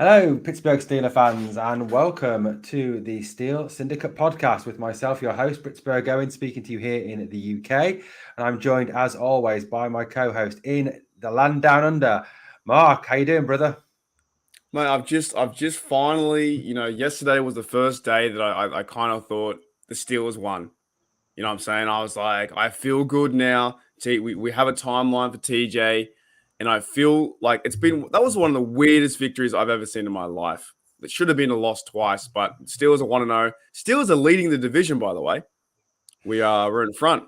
Hello, Pittsburgh Steelers fans, and welcome to the Steel Syndicate podcast with myself, your host, Pittsburgh Owen, speaking to you here in the UK. And I'm joined, as always, by my co-host in the land down under, Mark. How you doing, brother? Mate, I've just finally, yesterday was the first day that I kind of thought the Steelers won. You know what I'm saying? I was like, I feel good now. We have a timeline for TJ, and I feel like that was one of the weirdest victories I've ever seen in my life. It should have been a loss twice, but Steelers are 1-0. Steelers are leading the division, by the way. We're in front.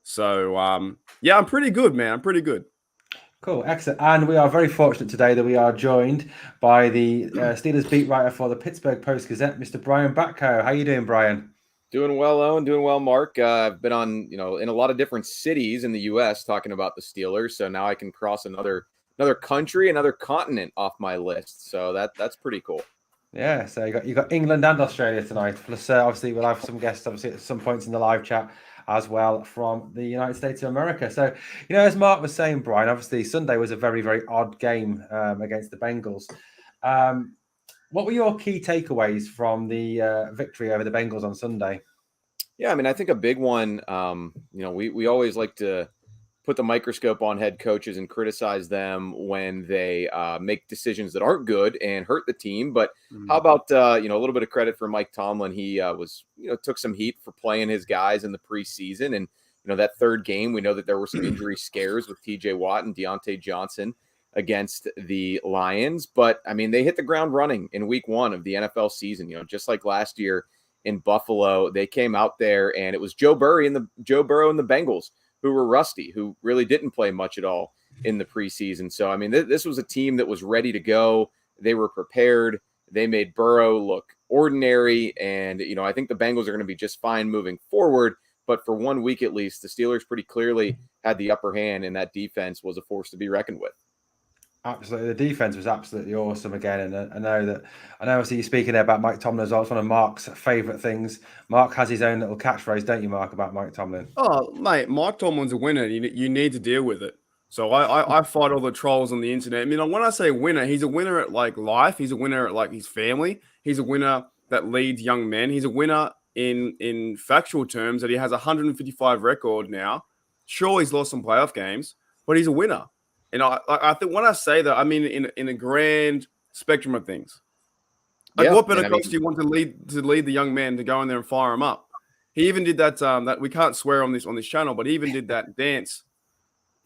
So yeah, I'm pretty good, man. I'm pretty good. Cool, excellent. And we are very fortunate today that we are joined by the Steelers beat writer for the Pittsburgh Post Gazette, Mr. Brian Batko. How you doing, Brian? Doing well, Owen. Doing well, Mark. I've been on, in a lot of different cities in the U.S. talking about the Steelers. So now I can cross another country, another continent off my list. So that's pretty cool. Yeah, so you got England and Australia tonight. Plus, obviously, we'll have some guests, obviously, at some points in the live chat as well from the United States of America. So, as Mark was saying, Brian, obviously Sunday was a very, very odd game against the Bengals. What were your key takeaways from the victory over the Bengals on Sunday? Yeah, I mean, I think a big one. We always like to put the microscope on head coaches and criticize them when they make decisions that aren't good and hurt the team. But how about a little bit of credit for Mike Tomlin? He took some heat for playing his guys in the preseason, and that third game, we know that there were some injury scares with T.J. Watt and Deontay Johnson against the Lions. But I mean, they hit the ground running in week 1 of the NFL season. Just like last year in Buffalo, they came out there and it was Joe Burrow and the Bengals who were rusty, who really didn't play much at all in the preseason. So, I mean, this was a team that was ready to go. They were prepared. They made Burrow look ordinary. And, I think the Bengals are going to be just fine moving forward. But for 1 week at least, the Steelers pretty clearly had the upper hand, and that defense was a force to be reckoned with. Absolutely, the defense was absolutely awesome again, and I know obviously you're speaking there about Mike Tomlin as well. It's one of Mark's favourite things. Mark has his own little catchphrase, don't you, Mark, about Mike Tomlin? Oh, mate, Mike Tomlin's a winner. You need to deal with it. So I fight all the trolls on the internet. I mean, when I say winner, he's a winner at like life. He's a winner at like his family. He's a winner that leads young men. He's a winner in factual terms that he has a 155 record now. Sure, he's lost some playoff games, but he's a winner. And I think when I say that, I mean in a grand spectrum of things. Like, what better coach do you want to lead the young man to go in there and fire him up? He even did that. That we can't swear on this channel, but he even did that dance,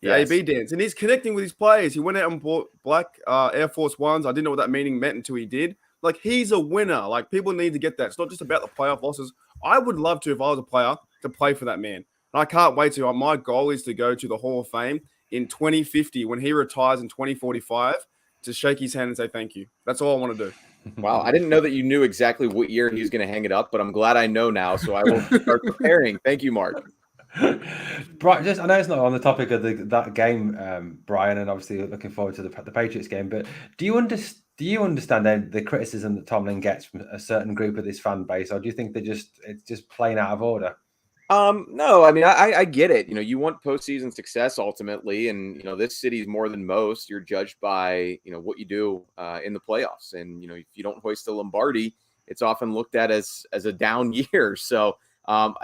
the AB dance, and he's connecting with his players. He went out and bought black Air Force Ones. I didn't know what that meaning meant until he did. Like, he's a winner. Like, people need to get that. It's not just about the playoff losses. I would love to, if I was a player, to play for that man. And I can't wait to. My goal is to go to the Hall of Fame in 2050 when he retires in 2045 to shake his hand and say thank you. That's all I want to do. Wow, I didn't know that you knew exactly what year he was going to hang it up, but I'm glad I know now, so I will start preparing. Thank you, Mark. Brian, I know it's not on the topic of that game, Brian, and obviously looking forward to the Patriots game. But do you understand the criticism that Tomlin gets from a certain group of this fan base, or do you think it's just plain out of order? No, I mean, I get it. You want postseason success ultimately, and this city's more than most. You're judged by what you do in the playoffs, and if you don't hoist the Lombardi, it's often looked at as a down year. So,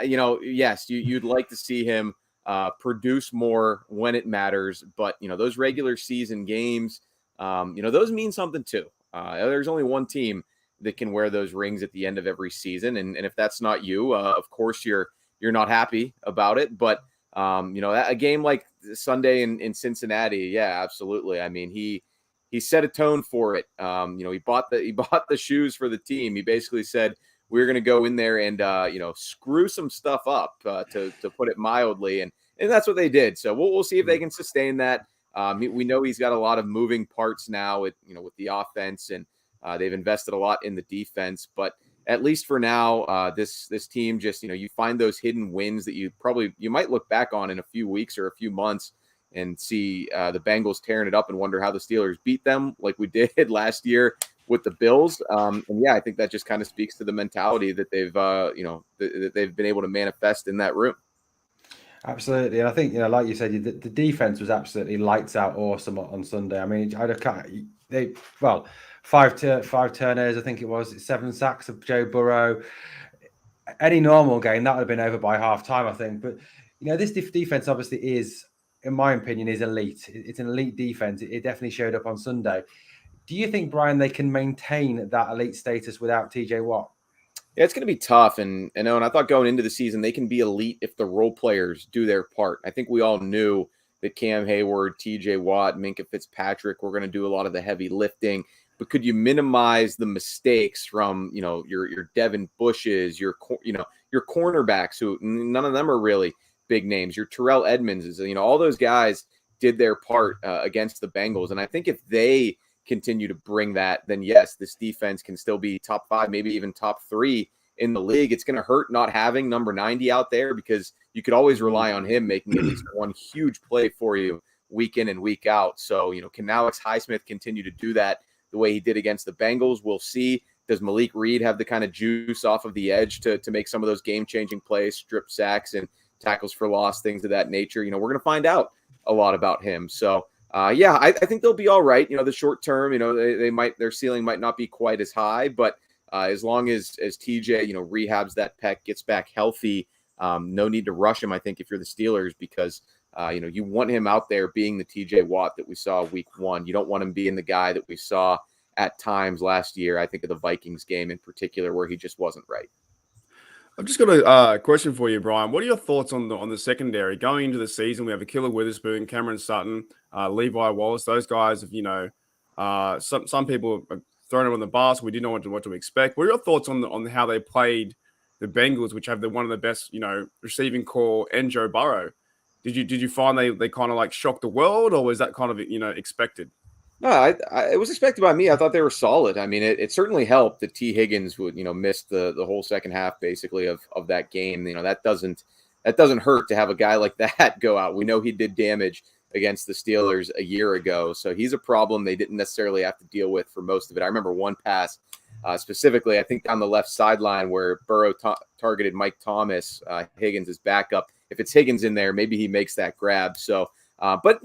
yes, you'd like to see him produce more when it matters, but those regular season games, those mean something too. There's only one team that can wear those rings at the end of every season, and if that's not you, of course you're not happy about it. But, a game like Sunday in Cincinnati, yeah, absolutely. I mean, he set a tone for it. He bought the shoes for the team. He basically said, we're going to go in there and, screw some stuff up, to put it mildly. And that's what they did. So we'll see if they can sustain that. We know he's got a lot of moving parts now with the offense, and they've invested a lot in the defense, but at least for now, this team just, you find those hidden wins that you might look back on in a few weeks or a few months and see the Bengals tearing it up and wonder how the Steelers beat them like we did last year with the Bills. And yeah, I think that just kind of speaks to the mentality that they've, that they've been able to manifest in that room. Absolutely, and I think like you said, the defense was absolutely lights out, awesome on Sunday. I mean, five turnovers, I think it was 7 sacks of Joe Burrow. Any normal game that would have been over by half time, I think. But this defense obviously is, in my opinion, is elite. It's an elite defense. It definitely showed up on Sunday. Do you think, Brian, they can maintain that elite status without TJ Watt? Yeah, it's going to be tough. And I thought going into the season, they can be elite if the role players do their part. I think we all knew that Cam Hayward, TJ Watt, Minkah Fitzpatrick were going to do a lot of the heavy lifting. But could you minimize the mistakes from, your Devin Bushes, your cornerbacks, who none of them are really big names, your Terrell Edmonds, all those guys did their part against the Bengals. And I think if they continue to bring that, then yes, this defense can still be top 5, maybe even top 3 in the league. It's going to hurt not having number 90 out there, because you could always rely on him making at least one huge play for you week in and week out. So, can Alex Highsmith continue to do that the way he did against the Bengals? We'll see. Does Malik Reed have the kind of juice off of the edge to make some of those game-changing plays, strip sacks and tackles for loss, things of that nature? We're going to find out a lot about him. So, I think they'll be all right. The short term, their ceiling might not be quite as high, but as long as TJ, rehabs that pec, gets back healthy, no need to rush him, I think, if you're the Steelers, because, you want him out there being the TJ Watt that we saw week 1. You don't want him being the guy that we saw at times last year. I think of the Vikings game in particular, where he just wasn't right. I've just got a question for you, Brian. What are your thoughts on the secondary going into the season? We have Akilla Witherspoon, Cameron Sutton, Levi Wallace. Those guys have, some people have thrown them on the bus. We didn't know what to expect. What are your thoughts on how they played the Bengals, which have one of the best receiving core, and Joe Burrow? Did you find they kind of shocked the world, or was that kind of expected? No, it was expected by me. I thought they were solid. I mean, it certainly helped that T. Higgins would, miss the whole second half basically of that game. That doesn't hurt to have a guy like that go out. We know he did damage against the Steelers a year ago, so he's a problem they didn't necessarily have to deal with for most of it. I remember one pass specifically, I think on the left sideline, where Burrow targeted Mike Thomas, Higgins' backup. If it's Higgins in there, maybe he makes that grab. So. But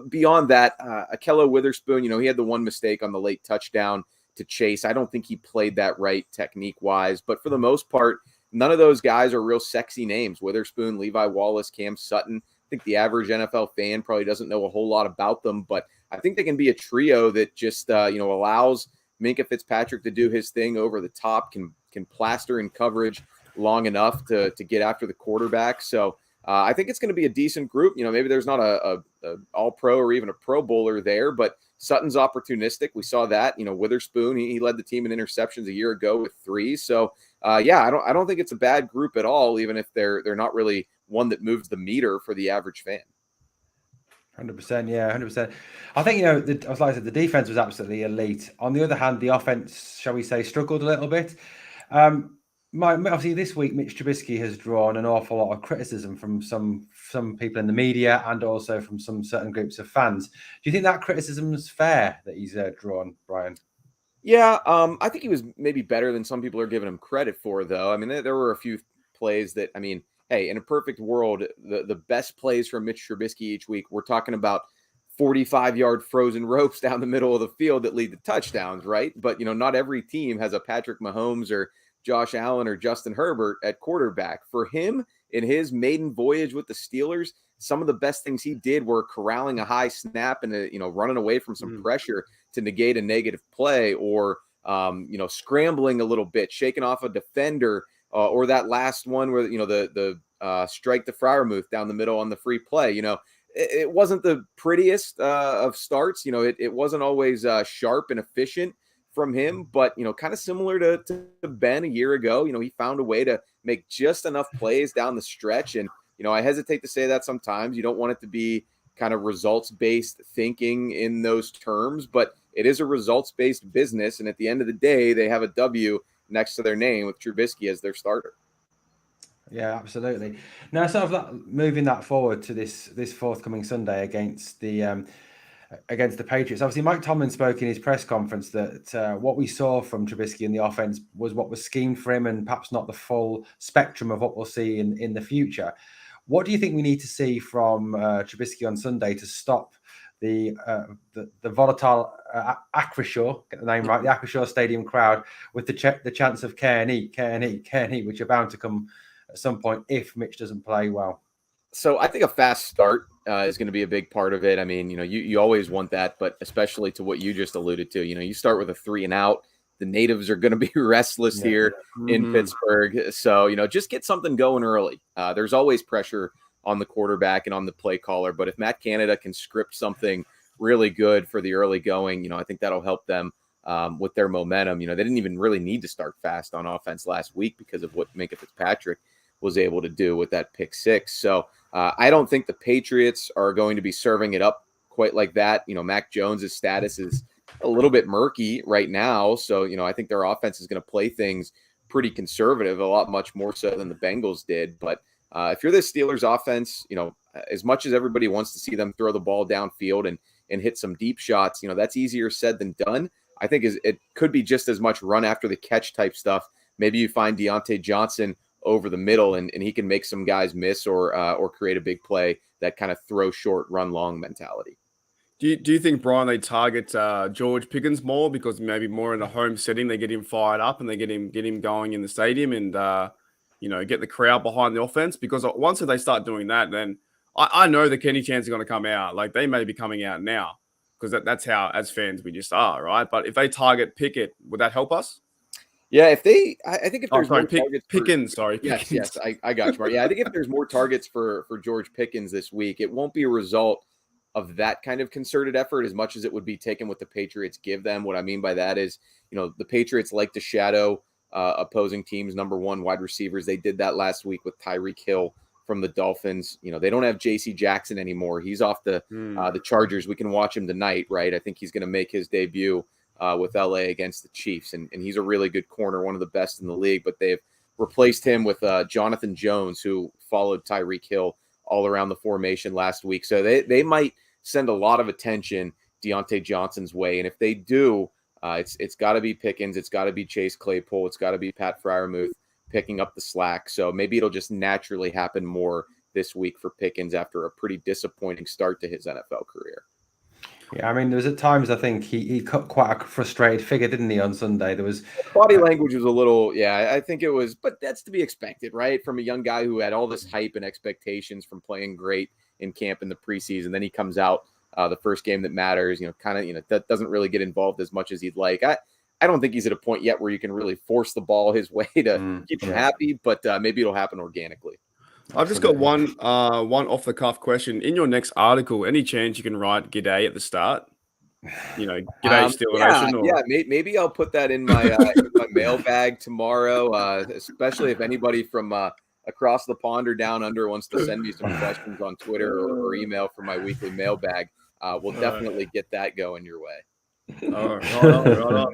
beyond that, Akilla Witherspoon, he had the one mistake on the late touchdown to Chase. I don't think he played that right technique-wise. But for the most part, none of those guys are real sexy names. Witherspoon, Levi Wallace, Cam Sutton. I think the average NFL fan probably doesn't know a whole lot about them. But I think they can be a trio that just, allows Minkah Fitzpatrick to do his thing over the top, can plaster in coverage long enough to get after the quarterback. So, I think it's going to be a decent group. Maybe there's not a all-pro or even a Pro Bowler there, but Sutton's opportunistic. We saw that. Witherspoon, he led the team in interceptions a year ago with 3. So, I don't think it's a bad group at all, even if they're not really one that moves the meter for the average fan. 100%, yeah, 100%. I think, like I said, the defense was absolutely elite. On the other hand, the offense, shall we say, struggled a little bit. Obviously, this week, Mitch Trubisky has drawn an awful lot of criticism from some people in the media and also from some certain groups of fans. Do you think that criticism is fair that he's drawn, Brian? Yeah, I think he was maybe better than some people are giving him credit for, though. I mean, there were a few plays that, hey, in a perfect world, the best plays from Mitch Trubisky each week, we're talking about 45-yard frozen ropes down the middle of the field that lead to touchdowns, right? But, not every team has a Patrick Mahomes or Josh Allen or Justin Herbert at quarterback. For him, in his maiden voyage with the Steelers, some of the best things he did were corralling a high snap and running away from some pressure to negate a negative play, or scrambling a little bit, shaking off a defender, or that last one where the strike the Freiermuth down the middle on the free play. It wasn't the prettiest of starts. It wasn't always sharp and efficient from him, but kind of similar to Ben a year ago. He found a way to make just enough plays down the stretch. And I hesitate to say that sometimes you don't want it to be kind of results-based thinking in those terms, but it is a results-based business. And at the end of the day, they have a W next to their name with Trubisky as their starter. Yeah, absolutely. Now, sort of moving that forward to this forthcoming Sunday against the Patriots. Obviously, Mike Tomlin spoke in his press conference that what we saw from Trubisky in the offense was what was schemed for him, and perhaps not the full spectrum of what we'll see in the future. What do you think we need to see from Trubisky on Sunday to stop the volatile Acrisure, get the name right, the Acrisure Stadium crowd with the chance of Kearney, which are bound to come at some point if Mitch doesn't play well? So I think a fast start is going to be a big part of it. I mean, you always want that, but especially to what you just alluded to, you start with a 3-and-out. The natives are going to be restless here in Pittsburgh. So, just get something going early. There's always pressure on the quarterback and on the play caller. But if Matt Canada can script something really good for the early going, I think that'll help them with their momentum. They didn't even really need to start fast on offense last week because of what Minkah Fitzpatrick was able to do with that pick six. So I don't think the Patriots are going to be serving it up quite like that. Mac Jones's status is a little bit murky right now. So, I think their offense is going to play things pretty conservative, a lot much more so than the Bengals did. But if you're the Steelers offense, as much as everybody wants to see them throw the ball downfield and hit some deep shots, that's easier said than done. I think it could be just as much run after the catch type stuff. Maybe you find Deontay Johnson over the middle and he can make some guys miss or create a big play, that kind of throw short, run long mentality. Do you think, Brian, they target George Pickens more because maybe more in a home setting, they get him fired up and they get him going in the stadium and, get the crowd behind the offense? Because once they start doing that, then I know the Kenny Chants are going to come out. Like, they may be coming out now because that's how, as fans, we just are, right? But if they target Pickett, would that help us? Yeah, I think if there's more targets Pickens, Yes, I got you, Mark. Yeah, I think if there's more targets for George Pickens this week, it won't be a result of that kind of concerted effort as much as it would be taking what the Patriots give them. What I mean by that is, the Patriots like to shadow opposing teams' number one wide receivers. They did that last week with Tyreek Hill from the Dolphins. They don't have J.C. Jackson anymore. He's off the Chargers. We can watch him tonight, right? I think he's going to make his debut with LA against the Chiefs. And he's a really good corner, one of the best in the league, but they've replaced him with Jonathan Jones, who followed Tyreek Hill all around the formation last week. So they might send a lot of attention Deontay Johnson's way. And if they do, it's got to be Pickens. It's got to be Chase Claypool. It's got to be Pat Freiermuth picking up the slack. So maybe it'll just naturally happen more this week for Pickens after a pretty disappointing start to his NFL career. Yeah, I mean, there was at times I think he cut quite a frustrated figure, didn't he, on Sunday? There was body language was a little, I think it was, but that's to be expected, right? From a young guy who had all this hype and expectations from playing great in camp in the preseason. Then he comes out the first game that matters, that doesn't really get involved as much as he'd like. I don't think he's at a point yet where you can really force the ball his way to keep him happy, but maybe it'll happen organically. I've just got one off the cuff question. In your next article, any chance you can write "G'day" at the start? G'day Steeler Nation. Yeah, maybe I'll put that in my my mailbag tomorrow. Especially if anybody from across the pond or down under wants to send me some questions on Twitter or email for my weekly mailbag. We'll definitely get that going your way. All right.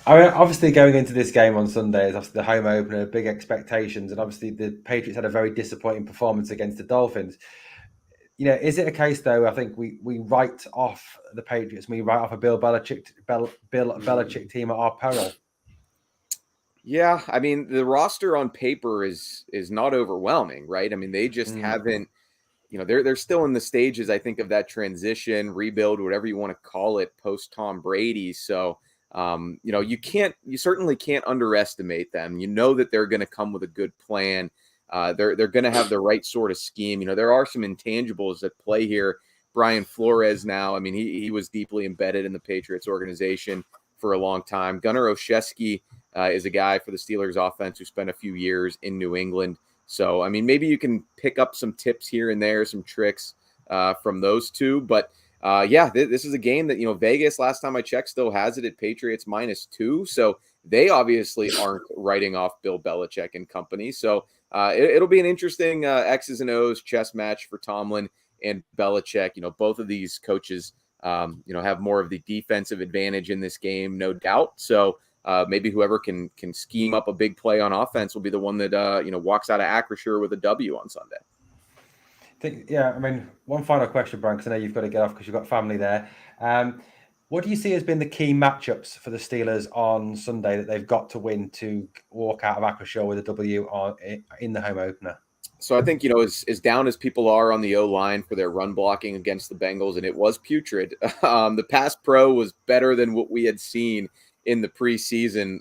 I mean, obviously going into this game on Sunday is obviously the home opener, big expectations, and obviously the Patriots had a very disappointing performance against the Dolphins. Is it a case though? I think we write off the Patriots, we write off a Bill Belichick team at our peril. Yeah, I mean the roster on paper is not overwhelming, right? I mean they just haven't. They're still in the stages, I think, of that transition, rebuild, whatever you want to call it, post Tom Brady. So, you certainly can't underestimate them. That they're going to come with a good plan. They're going to have the right sort of scheme. There are some intangibles at play here. Brian Flores now, I mean, he was deeply embedded in the Patriots organization for a long time. Gunnar Olszewski is a guy for the Steelers offense who spent a few years in New England. So, I mean, maybe you can pick up some tips here and there, some tricks from those two. But, this is a game that, Vegas, last time I checked, still has it at Patriots -2. So they obviously aren't writing off Bill Belichick and company. So it'll be an interesting X's and O's chess match for Tomlin and Belichick. Both of these coaches, have more of the defensive advantage in this game, no doubt. So, maybe whoever can scheme up a big play on offense will be the one that walks out of Acrisure with a W on Sunday. I mean, one final question, Brian, because I know you've got to get off because you've got family there. What do you see has been the key matchups for the Steelers on Sunday that they've got to win to walk out of Acrisure with a W in the home opener? So I think, as down as people are on the O-line for their run blocking against the Bengals, and it was putrid, the pass pro was better than what we had seen in the preseason.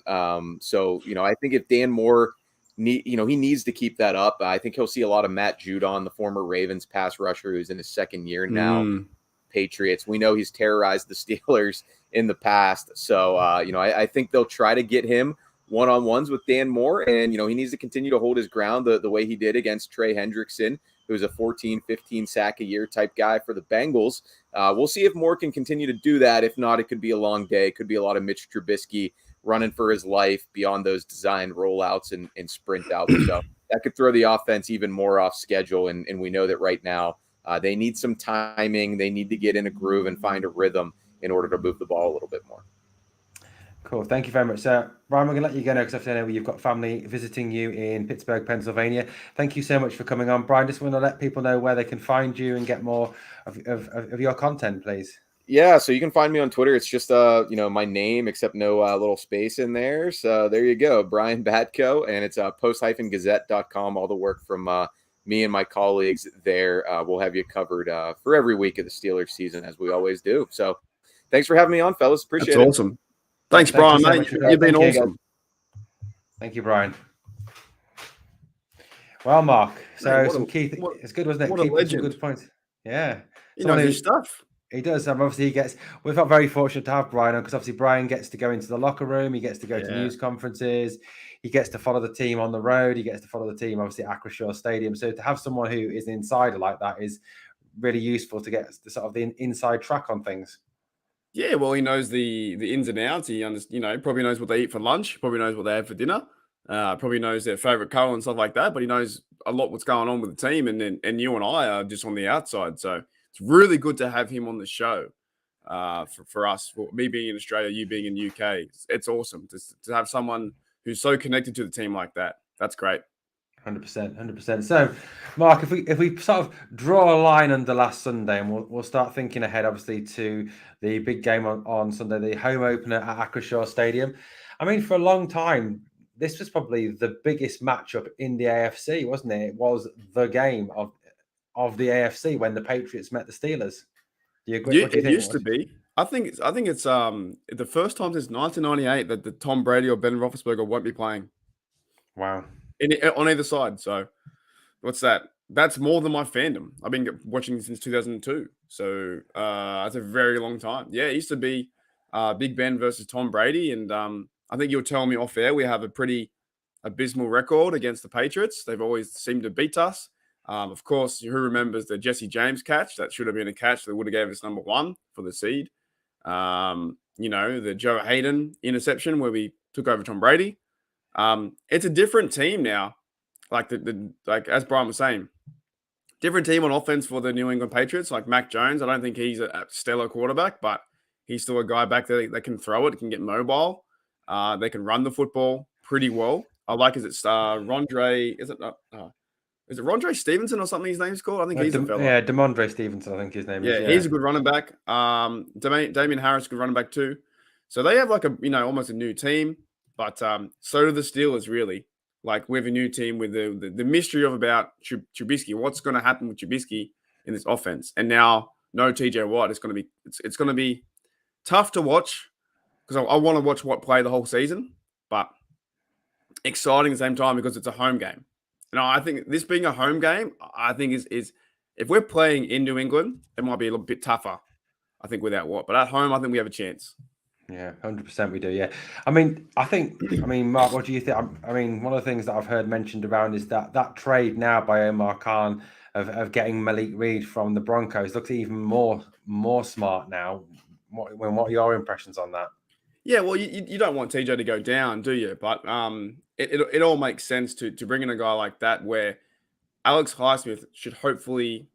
So, I think if Dan Moore, he needs to keep that up. I think he'll see a lot of Matt Judon, the former Ravens pass rusher who's in his second year now. Patriots. We know he's terrorized the Steelers in the past. So, I think they'll try to get him one-on-ones with Dan Moore, and he needs to continue to hold his ground the way he did against Trey Hendrickson, who's a 14, 15 sack a year type guy for the Bengals. We'll see if Moore can continue to do that. If not, it could be a long day. It could be a lot of Mitch Trubisky running for his life beyond those designed rollouts and sprint outs. So that could throw the offense even more off schedule, and we know that right now they need some timing. They need to get in a groove and find a rhythm in order to move the ball a little bit more. Cool. Thank you very much, sir. Brian, we're going to let you go now because I know you've got family visiting you in Pittsburgh, Pennsylvania. Thank you so much for coming on. Brian, just want to let people know where they can find you and get more of your content, please. Yeah, so you can find me on Twitter. It's just my name except no little space in there. So there you go, Brian Batko, and it's post-gazette.com. All the work from me and my colleagues there. We'll have you covered for every week of the Steelers season, as we always do. So thanks for having me on, fellas. Appreciate it. That's awesome. Thanks, Brian, so mate. You've been awesome. Thank you, Brian. Well, Mark, so Mate, some key things. It's good, wasn't it? What a legend. Some good points. Yeah. He knows his stuff. He does. Obviously, we felt very fortunate to have Brian on because obviously Brian gets to go into the locker room. He gets to go to news conferences. He gets to follow the team on the road. He gets to follow the team, obviously, at Acrisure Stadium. So to have someone who is an insider like that is really useful to get the sort of the inside track on things. Yeah, well, he knows the ins and outs. He probably knows what they eat for lunch. Probably knows what they have for dinner. Probably knows their favorite color and stuff like that. But he knows a lot what's going on with the team. And you and I are just on the outside. So it's really good to have him on the show. For us, for me being in Australia, you being in UK, it's awesome to have someone who's so connected to the team like that. That's great. 100%. So, Mark, if we sort of draw a line under last Sunday, and we'll start thinking ahead, obviously, to the big game on Sunday, the home opener at Acrisure Stadium. I mean, for a long time, this was probably the biggest matchup in the AFC, wasn't it? It was the game of the AFC when the Patriots met the Steelers. Do you agree? It used to be. I think it's the first time since 1998 that the Tom Brady or Ben Roethlisberger won't be playing. Wow. On either side. So what's that? That's more than my fandom. I've been watching since 2002. So that's a very long time. Yeah, it used to be Big Ben versus Tom Brady. And I think you're telling me off air we have a pretty abysmal record against the Patriots. They've always seemed to beat us. Of course, who remembers the Jesse James catch? That should have been a catch that would have gave us number 1 for the seed. The Joe Hayden interception where we took over Tom Brady. It's a different team now. Like like as Brian was saying, different team on offense for the New England Patriots. Like Mac Jones, I don't think he's a stellar quarterback, but he's still a guy back there that can throw it, can get mobile. They can run the football pretty well. I like Rondre. Is it Rondre Stevenson or something his name's called? I think he's a fella. Yeah, DeMondre Stevenson, I think his name is. Yeah, he's a good running back. Damian Harris, good running back too. So they have like almost a new team, but so do the Steelers really. Like we have a new team with the mystery of about Trubisky. What's going to happen with Trubisky in this offense? And now no TJ Watt. It's going to be tough to watch because I want to watch Watt play the whole season, but exciting at the same time because it's a home game. And I think this being a home game, I think is if we're playing in New England, it might be a little bit tougher, I think, without Watt. But at home, I think we have a chance. Yeah, 100% we do, yeah. I mean, Mark, what do you think? I mean, one of the things that I've heard mentioned around is that trade now by Omar Khan of getting Malik Reed from the Broncos looks even more smart now. What are your impressions on that? Yeah, well, you don't want TJ to go down, do you? But it all makes sense to bring in a guy like that where Alex Highsmith should hopefully,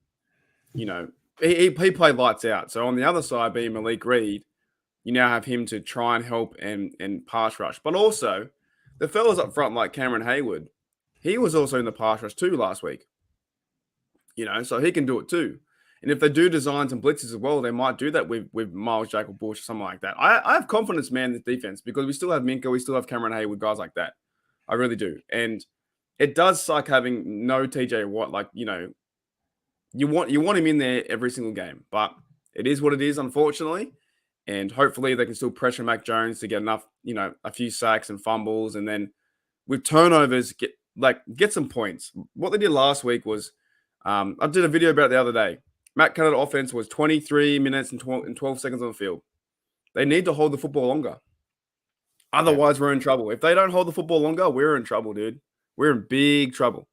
he played lights out. So on the other side being Malik Reed, you now have him to try and help and pass rush. But also, the fellas up front like Cameron Hayward, he was also in the pass rush too last week. So he can do it too. And if they do design some blitzes as well, they might do that with Miles Jacob Bush or something like that. I have confidence, man, in this defense because we still have Minka, we still have Cameron Hayward, guys like that. I really do. And it does suck having no TJ Watt. Like, you want him in there every single game, but it is what it is, unfortunately. And hopefully they can still pressure Mac Jones to get enough, a few sacks and fumbles, and then with turnovers, get some points. What they did last week was, I did a video about it the other day. Matt Canada offense was 23 minutes and 12 seconds on the field. They need to hold the football longer. Otherwise, we're in trouble. If they don't hold the football longer, we're in trouble, dude. We're in big trouble.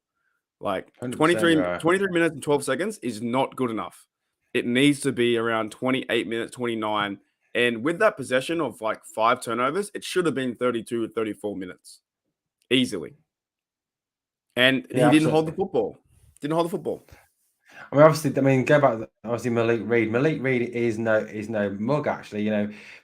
Like 23 minutes and 12 seconds is not good enough. It needs to be around 28 minutes, 29. And with that possession of like 5 turnovers, it should have been 32 or 34 minutes easily. And he didn't hold the football. I mean, obviously, go back. Obviously, Malik Reed. Malik Reed is no mug. Actually,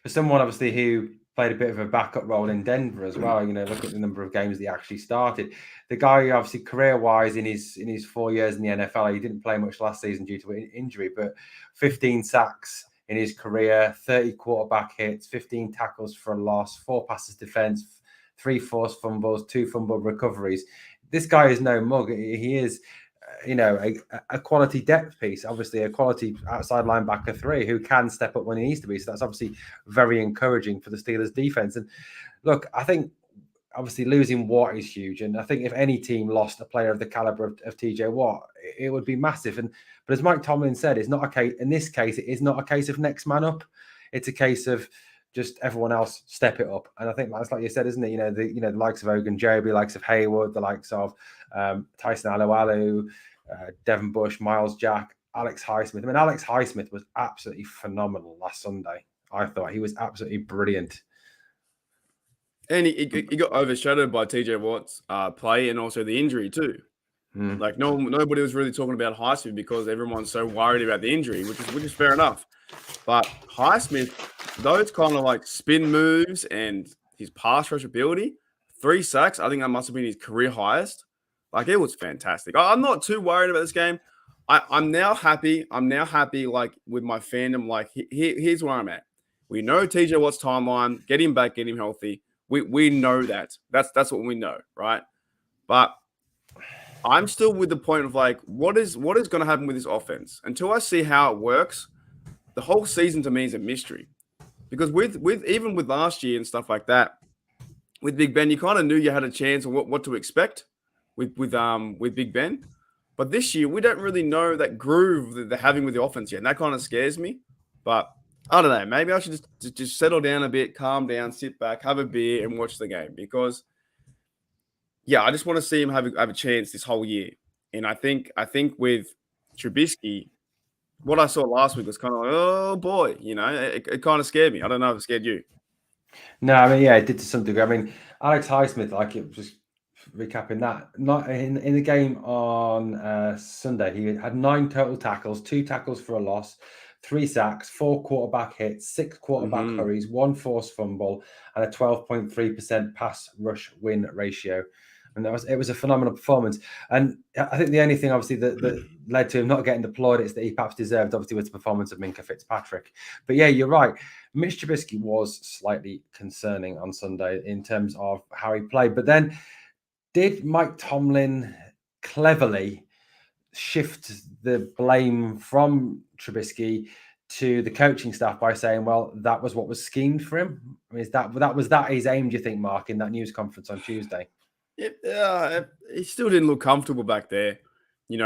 for someone obviously who played a bit of a backup role in Denver as well. Look at the number of games that he actually started. The guy, obviously, career-wise, in his 4 years in the NFL, he didn't play much last season due to injury, but 15 sacks in his career, 30 quarterback hits, 15 tackles for a loss, 4 passes defense, 3 forced fumbles, 2 fumble recoveries. This guy is no mug. He is. A quality depth piece, obviously a quality outside linebacker 3 who can step up when he needs to be. So that's obviously very encouraging for the Steelers defense. And look, I think obviously losing Watt is huge. And I think if any team lost a player of the caliber of TJ Watt, it would be massive. But as Mike Tomlin said, it's not a case, in this case, it is not a case of next man up. It's a case of just everyone else step it up. And I think that's like you said, isn't it? The likes of Ogunjobi, likes of Hayward, the likes of Tyson Alualu, Devin Bush, Miles Jack, Alex Highsmith. I mean, Alex Highsmith was absolutely phenomenal last Sunday. I thought he was absolutely brilliant. And he got overshadowed by TJ Watt's play and also the injury too. Like nobody was really talking about Highsmith because everyone's so worried about the injury, which is fair enough. But Highsmith, those kind of like spin moves and his pass rush ability, 3 sacks, I think that must have been his career highest. Like, it was fantastic. I'm not too worried about this game. I'm now happy. Like, with my fandom. Like, here's where I'm at. We know TJ Watt's timeline. Get him back. Get him healthy. We know that. That's what we know, right? But I'm still with the point of like, what is going to happen with this offense until I see how it works. The whole season to me is a mystery, because with even with last year and stuff like that, with Big Ben, you kind of knew you had a chance of what to expect with Big Ben. But this year, we don't really know that groove that they're having with the offense yet, and that kind of scares me. But I don't know. Maybe I should just settle down a bit, calm down, sit back, have a beer, and watch the game, because I just want to see him have a chance this whole year. And I think with Trubisky, what I saw last week was kind of like, oh boy, it kind of scared me. I don't know if it scared you. No, I mean, it did to some degree. I mean, Alex Highsmith, like, it was just recapping that, not in the game on Sunday, he had 9 total tackles, 2 tackles for a loss, 3 sacks, 4 quarterback hits, 6 quarterback hurries, 1 forced fumble, and a 12.3% pass rush win ratio. And it was a phenomenal performance. And I think the only thing, obviously, that led to him not getting deployed is that he perhaps deserved, obviously, with the performance of Minkah Fitzpatrick. But yeah, you're right. Mitch Trubisky was slightly concerning on Sunday in terms of how he played. But then, did Mike Tomlin cleverly shift the blame from Trubisky to the coaching staff by saying, well, that was what was schemed for him? I mean, was that his aim, do you think, Mark, in that news conference on Tuesday? He still didn't look comfortable back there. He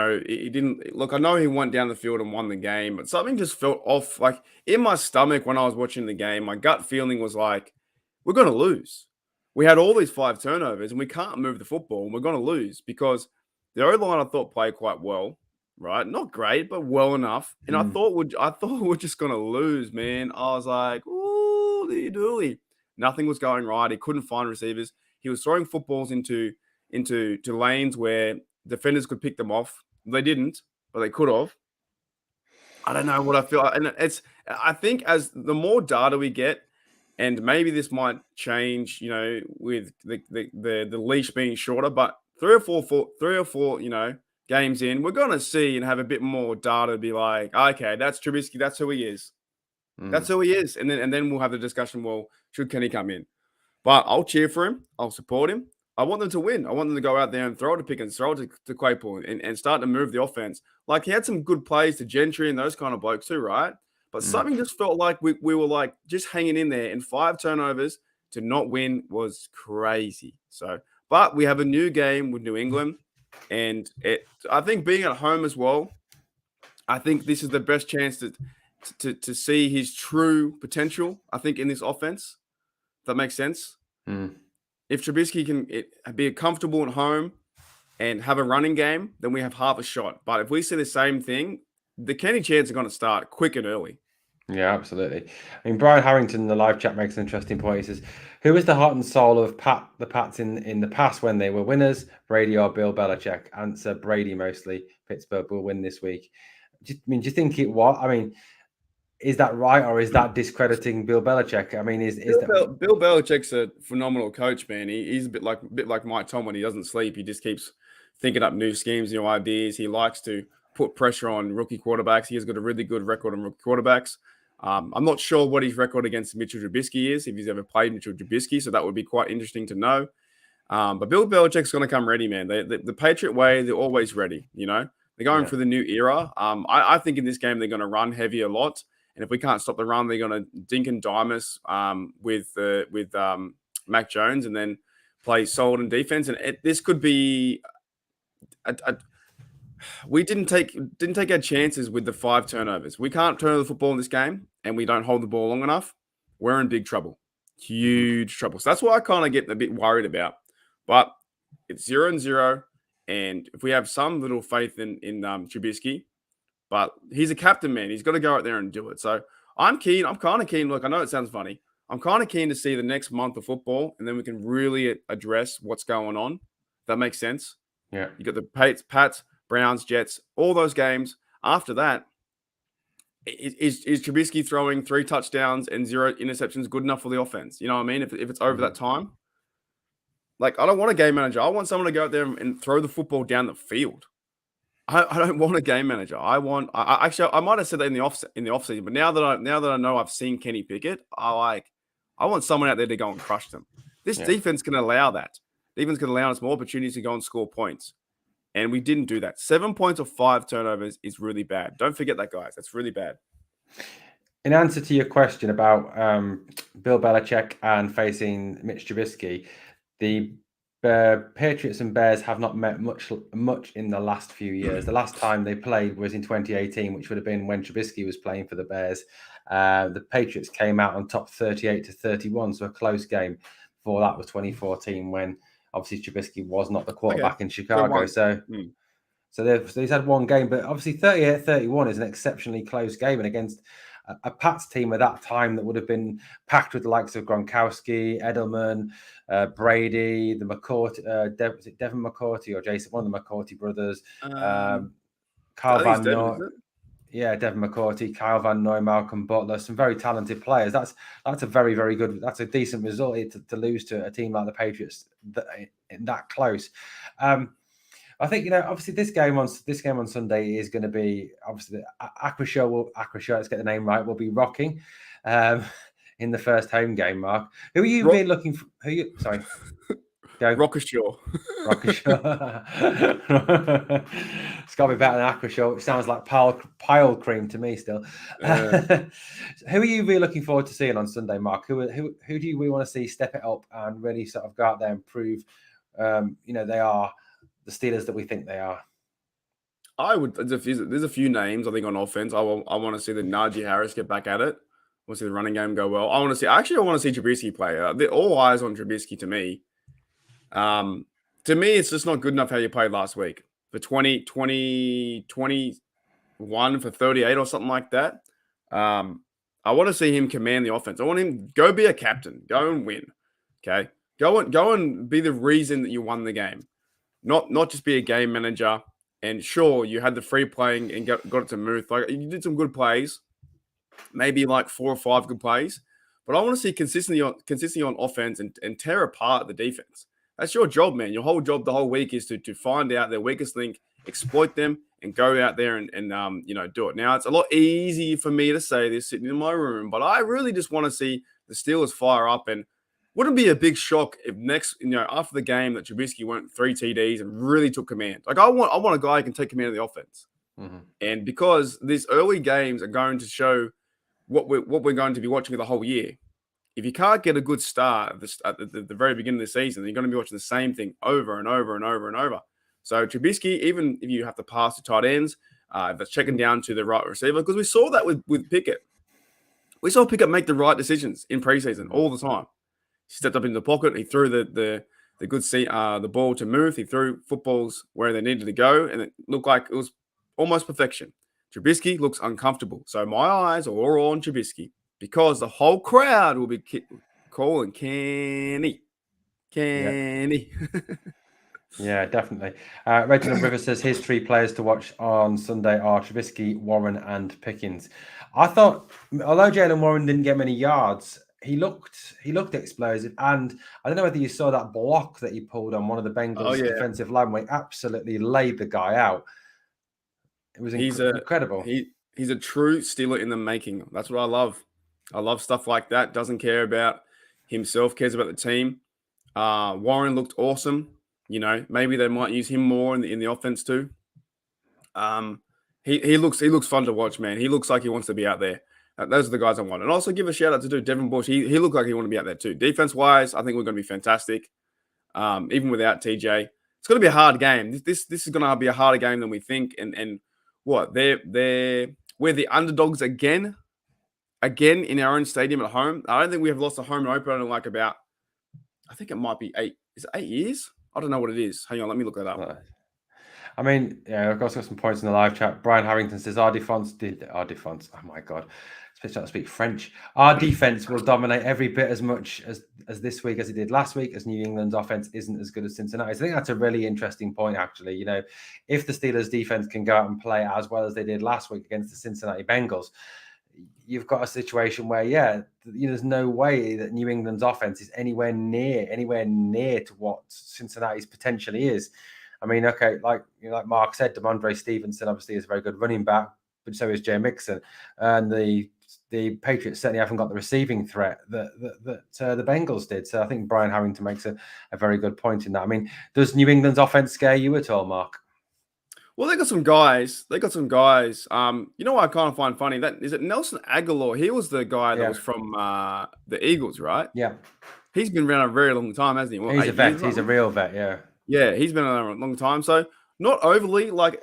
didn't look. I know he went down the field and won the game, but something just felt off. Like, in my stomach when I was watching the game, my gut feeling was like, we're going to lose. We had all these 5 turnovers and we can't move the football, and we're going to lose because the O-line, I thought, played quite well, right? Not great, but well enough. And I thought we're just going to lose, man. I was like, ooh, dooly. Nothing was going right. He couldn't find receivers. He was throwing footballs into lanes where defenders could pick them off. They didn't, but they could have. I don't know what I feel. And I think as the more data we get, and maybe this might change, with the leash being shorter, but three or four, games in, we're going to see and have a bit more data to be like, okay, that's Trubisky. That's who he is. That's who he is. And then we'll have the discussion, well, should Kenny come in? But I'll cheer for him. I'll support him. I want them to win. I want them to go out there and throw it to Pickens, throw it to Claypool, and start to move the offense. Like, he had some good plays to Gentry and those kind of blokes too, right? But something just felt like we were like just hanging in there, and 5 turnovers to not win was crazy. So, but we have a new game with New England, and I think being at home as well, I think this is the best chance to see his true potential, I think, in this offense. If that makes sense. If Trubisky can be comfortable at home and have a running game, then we have half a shot. But if we see the same thing, the Kenny Chants are going to start quick and early. Yeah, absolutely. I mean, Brian Harrington in the live chat makes an interesting point. He says, "Who is the heart and soul of the Pats in the past when they were winners? Brady or Bill Belichick?" Answer: Brady mostly. Pittsburgh will win this week. Do you think it was? I mean, is that right, or is that discrediting Bill Belichick? I mean, Bill Belichick's a phenomenal coach, man. He's a bit like Mike Tom. When he doesn't sleep, he just keeps thinking up new schemes, new ideas. He likes to put pressure on rookie quarterbacks. He has got a really good record on rookie quarterbacks. I'm not sure what his record against Mitchell Trubisky is, if he's ever played Mitchell Trubisky, so that would be quite interesting to know. But Bill Belichick's going to come ready, man. The Patriot way, they're always ready, you know? They're going for the new era. I think in this game they're going to run heavy a lot. And if we can't stop the run, they're going to dink and dime us with Mac Jones and then play solid in defense. And this could be we didn't take our chances with the 5 turnovers. We can't turn the football in this game, and we don't hold the ball long enough. We're in big trouble, huge trouble. So that's what I kind of get a bit worried about. But it's 0-0, and if we have some little faith in Trubisky, but he's a captain, man. He's got to go out there and do it. So I'm keen. I'm kind of keen. Look, I know it sounds funny. I'm kind of keen to see the next month of football, and then we can really address what's going on. If that makes sense. Yeah. You got the Pats, Browns, Jets, all those games. After that, is Trubisky throwing 3 touchdowns and 0 interceptions good enough for the offense? You know what I mean? If it's over that time, like, I don't want a game manager. I want someone to go out there and throw the football down the field. I don't want a game manager. I might have said that in the offseason, but now that I know I've seen Kenny Pickett, I want someone out there to go and crush them. This defense can allow that. Defense can allow us more opportunities to go and score points. And we didn't do that. 7 points of 5 turnovers is really bad. Don't forget that, guys. That's really bad. In answer to your question about Bill Belichick and facing Mitch Trubisky, the Patriots and Bears have not met much in the last few years. The last time they played was in 2018, which would have been when Trubisky was playing for the Bears. The Patriots came out on top 38-31, so a close game. Before that was 2014, when obviously Trubisky was not the quarterback in Chicago. So he's had one game, but obviously 38-31 is an exceptionally close game, and against a Pats team at that time that would have been packed with the likes of Gronkowski, Edelman, Brady, the McCourty, was it Devin McCourty or Jason, one of the McCourty brothers, Kyle Van Noy. Yeah, Devin McCourty, Kyle Van Noy, Malcolm Butler, some very talented players. That's a very, very good. That's a decent result to lose to a team like the Patriots that close. I think, obviously this game on Sunday is going to be obviously Acrisure. Let's get the name right. Will be rocking in the first home game. Mark, who are you been looking for? Sorry, go Rockashaw. It's got to be better than Acrisure. It sounds like pile cream to me still. Who are you really looking forward to seeing on Sunday, Mark? Who do you really want to see step it up and really sort of go out there and prove, they are the Steelers that we think they are? There's a few names I think on offense. I want to see the Najee Harris get back at it. I want to see the running game go well. I want to see Trubisky play. They're all eyes on Trubisky to me. To me, it's just not good enough how you played last week. For 21 for 38 or something like that. I want to see him command the offense. I want him go be a captain. Go and win. Okay? Go and be the reason that you won the game. Not just be a game manager. And sure, you had the free playing and got it to move. Like, you did some good plays, maybe like 4 or 5 good plays. But I want to see consistency on offense and tear apart the defense. That's your job, man. Your whole job the whole week is to find out their weakest link, exploit them, and go out there and do it. Now, it's a lot easier for me to say this sitting in my room, but I really just want to see the Steelers fire up and wouldn't be a big shock if after the game that Trubisky went 3 TDs and really took command. Like I want a guy who can take command of the offense. Mm-hmm. And because these early games are going to show what we're going to be watching for the whole year. If you can't get a good start at the very beginning of the season, you're going to be watching the same thing over and over and over and over. So Trubisky, even if you have to pass to tight ends, if it's checking down to the right receiver, because we saw that with Pickett. We saw Pickett make the right decisions in preseason all the time. He stepped up in the pocket. He threw the ball to Muth. He threw footballs where they needed to go, and it looked like it was almost perfection. Trubisky looks uncomfortable. So my eyes are all on Trubisky because the whole crowd will be calling Kenny. Yeah, definitely. Reginald Rivers says his 3 players to watch on Sunday are Trubisky, Warren, and Pickens. I thought, although Jalen Warren didn't get many yards, he looked explosive. And I don't know whether you saw that block that he pulled on one of the Bengals defensive line where he absolutely laid the guy out. It was incredible. He's a true Steeler in the making. That's what I love. I love stuff like that. Doesn't care about himself, cares about the team. Warren looked awesome. Maybe they might use him more in the offense too. He looks fun to watch, man. He looks like he wants to be out there. Those are the guys I want. And also give a shout out to Devin Bush. He looked like he wanted to be out there too. Defense wise, I think we're going to be fantastic. Even without TJ, it's going to be a hard game. This is going to be a harder game than we think. And what we're the underdogs again in our own stadium at home. I don't think we have lost a home opener in I think it might be 8. Is it 8 years? I don't know what it is. Hang on, let me look that up. I mean, yeah, I've also got some points in the live chat. Brian Harrington says our defense. Oh my God, it's trying to speak French. Our defense will dominate every bit as much as this week as it did last week, as New England's offense isn't as good as Cincinnati's. I think that's a really interesting point, actually. If the Steelers' defense can go out and play as well as they did last week against the Cincinnati Bengals, you've got a situation where, there's no way that New England's offense is anywhere near to what Cincinnati's potentially is. I mean, okay, like Mark said, DeMondre Stevenson obviously is a very good running back, but so is Jay Mixon, and the Patriots certainly haven't got the receiving threat that the Bengals did. So I think Brian Harrington makes a very good point in that. I mean, does New England's offense scare you at all, Mark? Well, they got some guys. You know what I kind of find funny? That is it. Nelson Aguilar. He was the guy that was from the Eagles, right? Yeah. He's been around a very long time, hasn't he? He's a vet. He's a real vet. Yeah. Yeah, he's been around a long time. So not overly like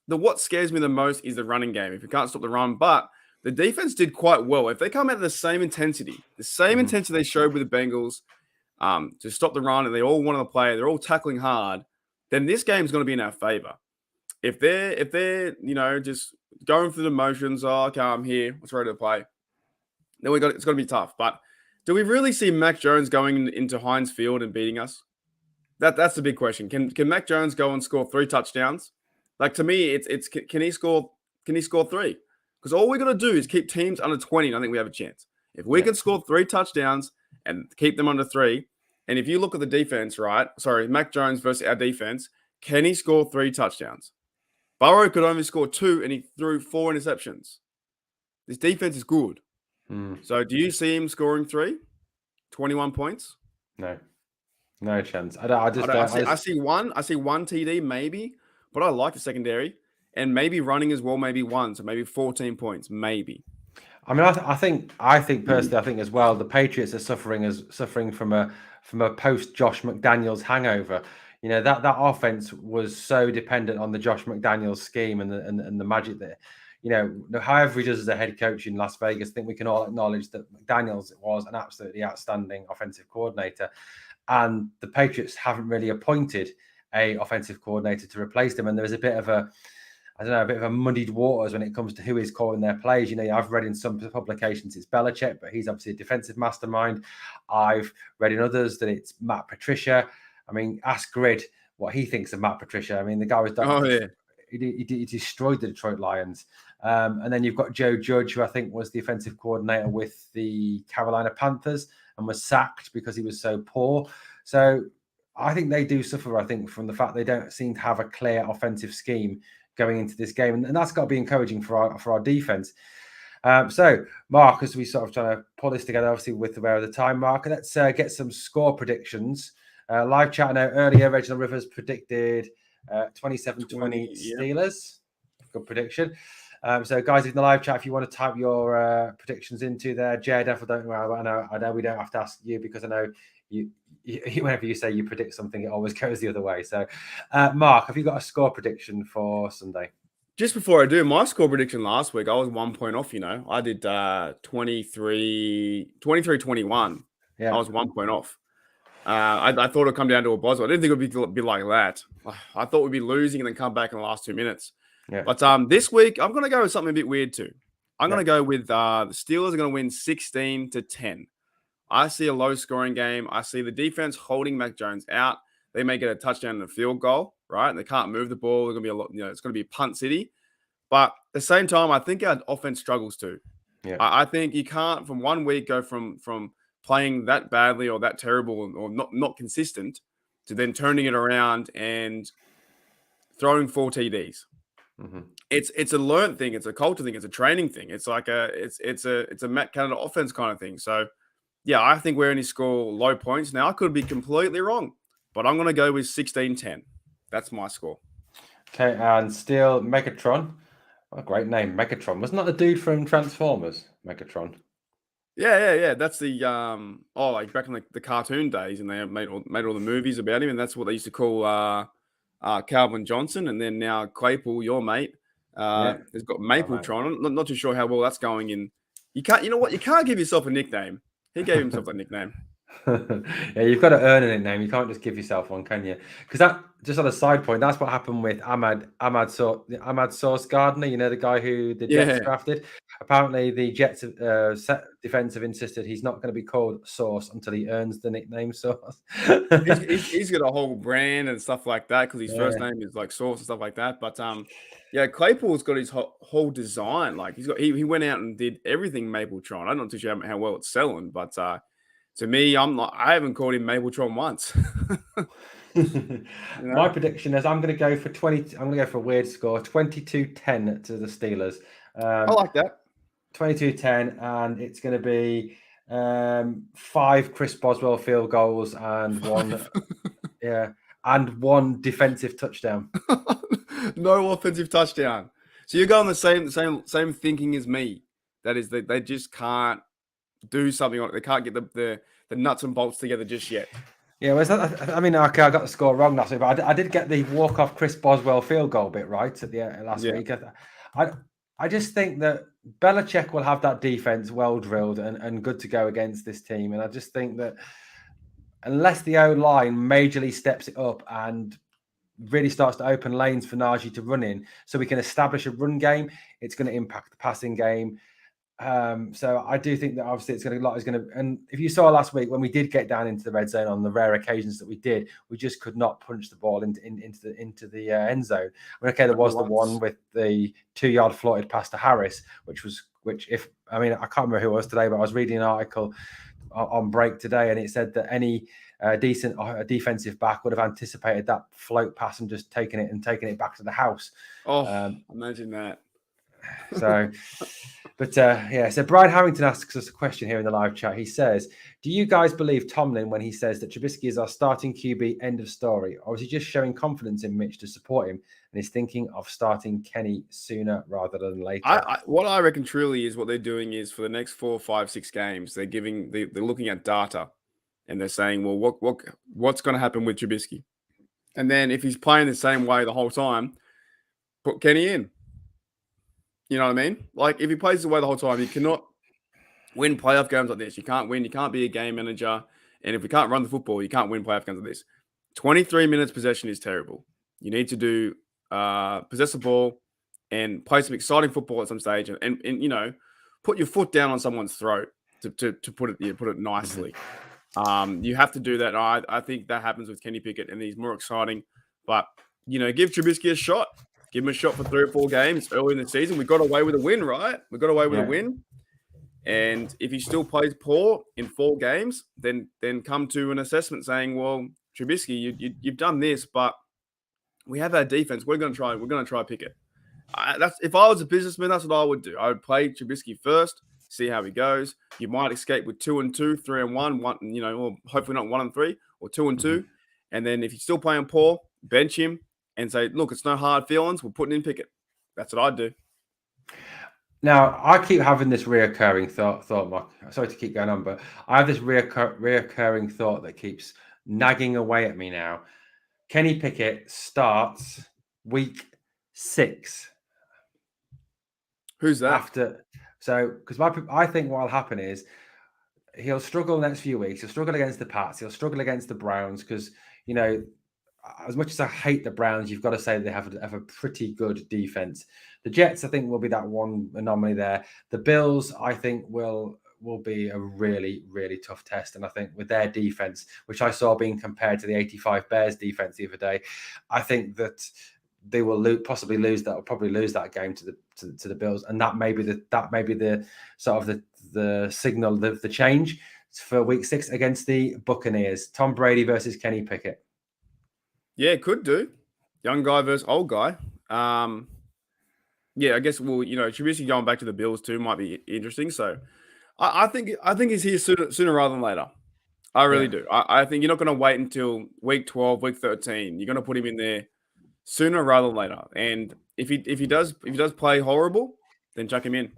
what scares me the most is the running game. If you can't stop the run, but the defense did quite well. If they come out of the same intensity they showed with the Bengals, to stop the run, and they all want to play, they're all tackling hard, then this game's going to be in our favor. If they're just going through the motions, okay, I'm here, let's ready to play, then it's going to be tough. But do we really see Mac Jones going into Heinz Field and beating us? That's the big question. Can Mac Jones go and score 3 touchdowns? Like, to me, it's can he score 3? Because all we're going to do is keep teams under 20, and I think we have a chance. If we can score 3 touchdowns and keep them under 3, and if you look at the defense, right? Sorry, Mac Jones versus our defense, can he score 3 touchdowns? Burrow could only score 2, and he threw 4 interceptions. This defense is good. So do you see him scoring 3? 21 points? No chance. I see one TD maybe, but I like the secondary, and maybe running as well, maybe 1, so maybe 14 points, maybe. I mean, I think personally, as well, the Patriots are suffering from a post Josh McDaniels hangover. That offense was so dependent on the Josh McDaniels scheme and the magic that, however he does as a head coach in Las Vegas, I think we can all acknowledge that McDaniels was an absolutely outstanding offensive coordinator. And the Patriots haven't really appointed a offensive coordinator to replace them. And there was a bit of a muddied waters when it comes to who is calling their plays. I've read in some publications it's Belichick, but he's obviously a defensive mastermind. I've read in others that it's Matt Patricia. I mean, ask Grid what he thinks of Matt Patricia. I mean, the guy was done. He destroyed the Detroit Lions. And then you've got Joe Judge, who I think was the offensive coordinator with the Carolina Panthers and was sacked because he was so poor. So I think they do suffer, from the fact they don't seem to have a clear offensive scheme going into this game. And that's got to be encouraging for our defense. So, Mark, as we sort of try to pull this together, obviously with the wear of the time mark, let's get some score predictions. Live chat, I know earlier, Reginald Rivers predicted 27-20 yeah. Steelers. Good prediction. So, guys, in the live chat, if you want to type your predictions into there, Jay, definitely don't worry. I know we don't have to ask you because I know you whenever you say you predict something, it always goes the other way. So, Mark, have you got a score prediction for Sunday? Just before I do, my score prediction last week, I was 1 point off, I did 23-21. Yeah. I was 1 point off. I thought it'd come down to a buzzer. I didn't think it would be like that. I thought we'd be losing and then come back in the last 2 minutes. Yeah. But this week, I'm going to go with something a bit weird too. I'm going to go with the Steelers are going to win 16-10. I see a low-scoring game. I see the defense holding Mac Jones out. They may get a touchdown and a field goal, right? And they can't move the ball. They're going to be it's going to be punt city. But at the same time, I think our offense struggles too. Yeah. I think you can't from 1 week go from playing that badly or that terrible or not consistent to then turning it around and throwing 4 TDs. Mm-hmm. It's a learned thing. It's a culture thing. It's a training thing. It's like it's a Matt Canada offense kind of thing. So yeah, I think we only score low points. Now I could be completely wrong, but I'm going to go with 16-10. That's my score. Okay, and still Megatron. What a great name, Megatron. Wasn't that the dude from Transformers? Megatron. Yeah. That's the like back in the cartoon days, and they made all the movies about him, and that's what they used to call Calvin Johnson, and then now Claypool, your mate, has got Mapletron. I'm not too sure how well that's going in. You can't give yourself a nickname. He gave himself that nickname. Yeah, you've got to earn a nickname. You can't just give yourself one, can you? Because that, just on a side point, that's what happened with Ahmad Sauce Gardner. The guy who the Jets drafted. Apparently, the Jets defensive insisted he's not going to be called Sauce until he earns the nickname Sauce. he's got a whole brand and stuff like that because his first name is like Sauce and stuff like that. But Claypool's got his whole design. Like he went out and did everything Mapletron. I'm not too sure how well it's selling, but to me, I haven't called him Mapletron once. My prediction is I'm going to go for 20. I'm going to go for a weird score, 22-10 to the Steelers. I like that. 22-10, and it's going to be 5 Chris Boswell field goals and one defensive touchdown. No offensive touchdown. So you're going the same thinking as me. That is that they just can't do something on it. They can't get the nuts and bolts together just yet. Yeah, I got the score wrong last week, but I did get the walk-off Chris Boswell field goal bit right at the last week. I just think that Belichick will have that defense well drilled and good to go against this team. And I just think that unless the O-line majorly steps it up and really starts to open lanes for Najee to run in so we can establish a run game, it's going to impact the passing game. So I do think that obviously and if you saw last week when we did get down into the red zone on the rare occasions that we did, we just could not punch the ball into the end zone. There was the one with the 2-yard floated pass to Harris, I can't remember who it was today, but I was reading an article on break today, and it said that any decent defensive back would have anticipated that float pass and just taken it back to the house. Imagine that. So, so Brian Harrington asks us a question here in the live chat. He says, do you guys believe Tomlin when he says that Trubisky is our starting QB, end of story? Or is he just showing confidence in Mitch to support him and is thinking of starting Kenny sooner rather than later? What I reckon truly is what they're doing is for the next 4, 5, 6 games, they're looking at data and they're saying, well, what's going to happen with Trubisky? And then if he's playing the same way the whole time, put Kenny in. You know what I mean? Like, if he plays the way the whole time, you cannot win playoff games like this. You can't win. You can't be a game manager. And if we can't run the football, you can't win playoff games like this. 23 minutes possession is terrible. You need to do possess the ball and play some exciting football at some stage and put your foot down on someone's throat to put it nicely. You have to do that. I think that happens with Kenny Pickett, and he's more exciting. But, give Trubisky a shot. Give him a shot for 3 or 4 games early in the season. We got away with a win, right? We got away with a win. And if he still plays poor in 4 games, then come to an assessment saying, well, Trubisky, you've done this, but we have our defense. We're going to try Pickett. That's if I was a businessman, that's what I would do. I would play Trubisky first, see how he goes. You might escape with 2-2, 3-1, or hopefully not 1-3 or 2-2. And then if you're still playing poor, bench him and say, look, it's no hard feelings. We're putting in Pickett. That's what I'd do. Now, I keep having this reoccurring thought, Mark. Sorry to keep going on, but I have this reoccurring thought that keeps nagging away at me now. Kenny Pickett starts week 6. Who's that? Because I think what will happen is he'll struggle the next few weeks. He'll struggle against the Pats. He'll struggle against the Browns because, as much as I hate the Browns, you've got to say they have a pretty good defense. The Jets, I think, will be that one anomaly there. The Bills, I think, will be a really, really tough test. And I think with their defense, which I saw being compared to the 85 Bears defense the other day, I think that they will probably lose that game to the Bills. And that may be the sort of the signal, the change for week 6 against the Buccaneers. Tom Brady versus Kenny Pickett. Yeah, it could do. Young guy versus old guy. Yeah, I guess Trubisky going back to the Bills too might be interesting. So I think he's here sooner rather than later. I really do. I think you're not going to wait until week 12, week 13. You're going to put him in there sooner rather than later. And if he does play horrible, then chuck him in.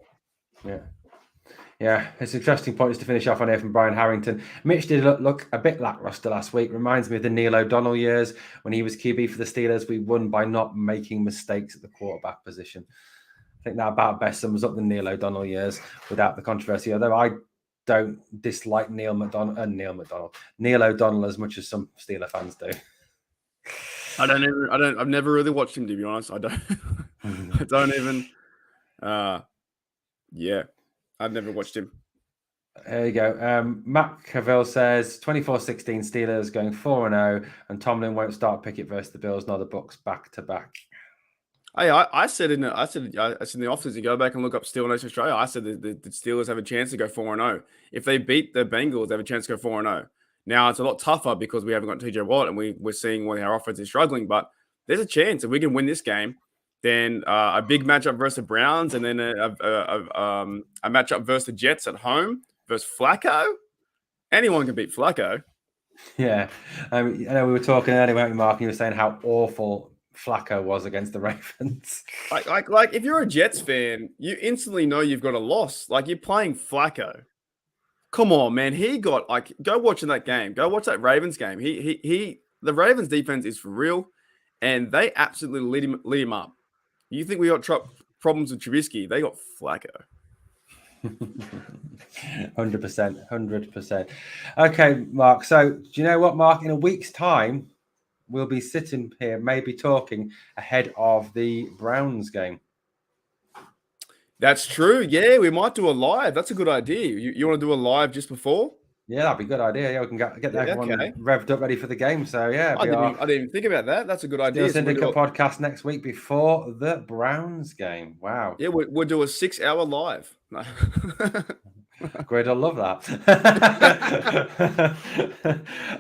Yeah, it's interesting points to finish off on here from Brian Harrington. Mitch did look a bit lackluster last week. Reminds me of the Neil O'Donnell years when he was QB for the Steelers. We won by not making mistakes at the quarterback position. I think that about best sums up the Neil O'Donnell years without the controversy. Although I don't dislike Neil O'Donnell as much as some Steeler fans do. I've never really watched him, to be honest. I don't even. Yeah. I've never watched him. There you go. Matt Cavill says 24-16 Steelers going 4-0, and Tomlin won't start Pickett versus the Bills nor the Bucks back to back. Hey, I said in the office, you go back and look up Steel Nation Australia. I said the Steelers have a chance to go 4-0. If they beat the Bengals, they have a chance to go 4-0. Now it's a lot tougher because we haven't got TJ Watt and we're seeing where our offense is struggling. But there's a chance if we can win this game. Then a big matchup versus the Browns, and then a matchup versus the Jets at home versus Flacco. Anyone can beat Flacco. Yeah, I know we were talking earlier, weren't we, Mark? And you were saying how awful Flacco was against the Ravens. Like if you're a Jets fan, you instantly know you've got a loss. Like you're playing Flacco. Come on, man. He got go watching that game. Go watch that Ravens game. The Ravens defense is for real, and they absolutely lit him up. You think we got problems with Trubisky? They got Flacco. 100%. Okay, Mark. So do you know what, Mark? In a week's time, we'll be sitting here, maybe talking ahead of the Browns game. That's true. Yeah, we might do a live. That's a good idea. You want to do a live just before? Yeah, that'd be a good idea. Yeah, we can get everyone revved up, ready for the game. So yeah, I didn't even think about that. That's a good idea. Syndicate podcast next week before the Browns game. Wow. Yeah, we'll do a 6-hour live. Great, I love that.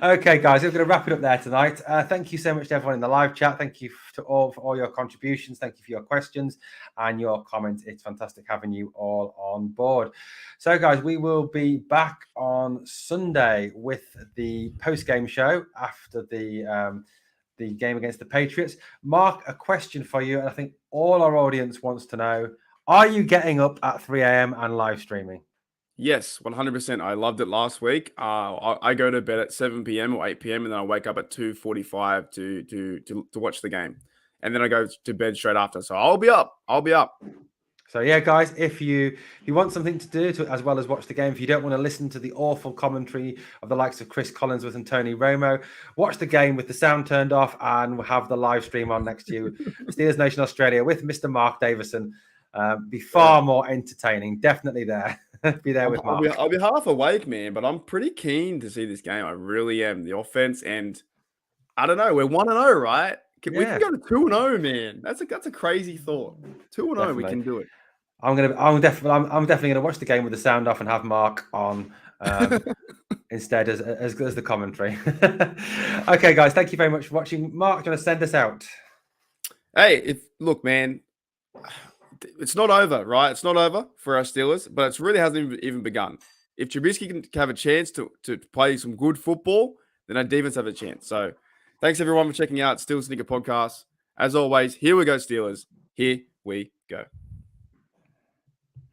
Okay, guys, we're going to wrap it up there tonight. Thank you so much to everyone in the live chat. Thank you for all your contributions. Thank you for your questions and your comments. It's fantastic having you all on board. So, guys, we will be back on Sunday with the post-game show after the game against the Patriots. Mark, a question for you, and I think all our audience wants to know: are you getting up at 3 a.m. and live streaming? Yes, 100%. I loved it last week. I go to bed at 7 p.m. or 8 p.m. and then I wake up at 2:45 to watch the game. And then I go to bed straight after. So I'll be up. So yeah, guys, if you want something to do as well as watch the game, if you don't want to listen to the awful commentary of the likes of Chris Collinsworth and Tony Romo, watch the game with the sound turned off and we'll have the live stream on next to you. Steelers Nation Australia with Mr. Mark Davison. Be far more entertaining. Definitely there. Be there with Mark. I'll be half awake, man, but I'm pretty keen to see this game. I really am. The offense, and I don't know. We're 1-0, right? We can go to 2-0, man. That's a crazy thought. 2-0, we can do it. I'm definitely gonna watch the game with the sound off and have Mark on instead as the commentary. Okay, guys, thank you very much for watching. Mark, do you want to send us out? Hey, look, man. it's not over, right? It's not over for our Steelers, but it really hasn't even begun. If Trubisky can have a chance to play some good football, then our defense have a chance. So thanks everyone for checking out Steelers Syndicate Podcast. As always, here we go, Steelers. Here we go.